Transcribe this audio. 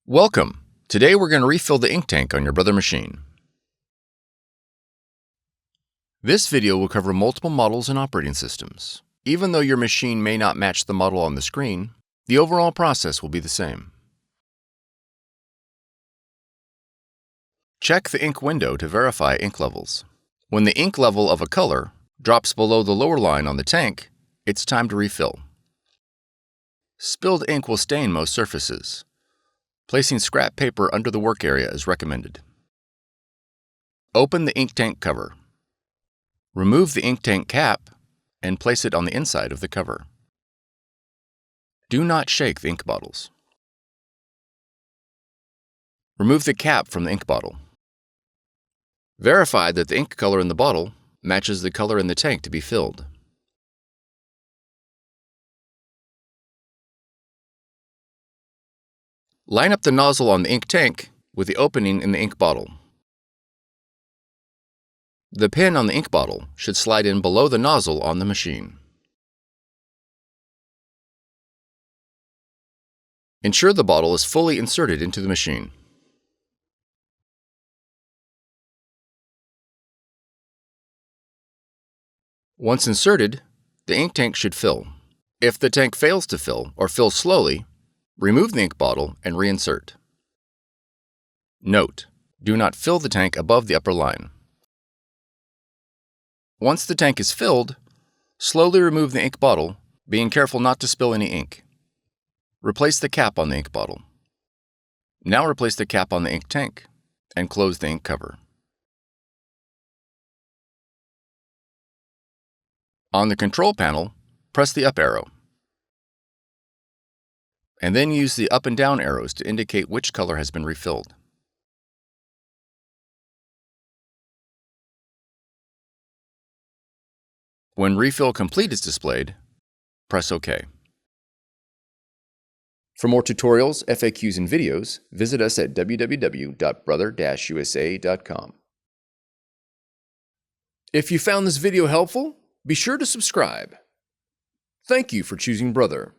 Welcome! Today we're going to refill the ink tank on your Brother machine. This video will cover multiple models and operating systems. Even though your machine may not match the model on the screen, the overall process will be the same. Check the ink window to verify ink levels. When the ink level of a color drops below the lower line on the tank, it's time to refill. Spilled ink will stain most surfaces. Placing scrap paper under the work area is recommended. Open the ink tank cover. Remove the ink tank cap and place it on the inside of the cover. Do not shake the ink bottles. Remove the cap from the ink bottle. Verify that the ink color in the bottle matches the color in the tank to be filled. Line up the nozzle on the ink tank with the opening in the ink bottle. The pin on the ink bottle should slide in below the nozzle on the machine. Ensure the bottle is fully inserted into the machine. Once inserted, the ink tank should fill. If the tank fails to fill or fills slowly, remove the ink bottle and reinsert. Note: do not fill the tank above the upper line. Once the tank is filled, slowly remove the ink bottle, being careful not to spill any ink. Replace the cap on the ink bottle. Now replace the cap on the ink tank and close the ink cover. On the control panel, press the up arrow, and then use the up and down arrows to indicate which color has been refilled. When Refill Complete is displayed, press OK. For more tutorials, FAQs, and videos, visit us at www.brother-usa.com. If you found this video helpful, be sure to subscribe. Thank you for choosing Brother.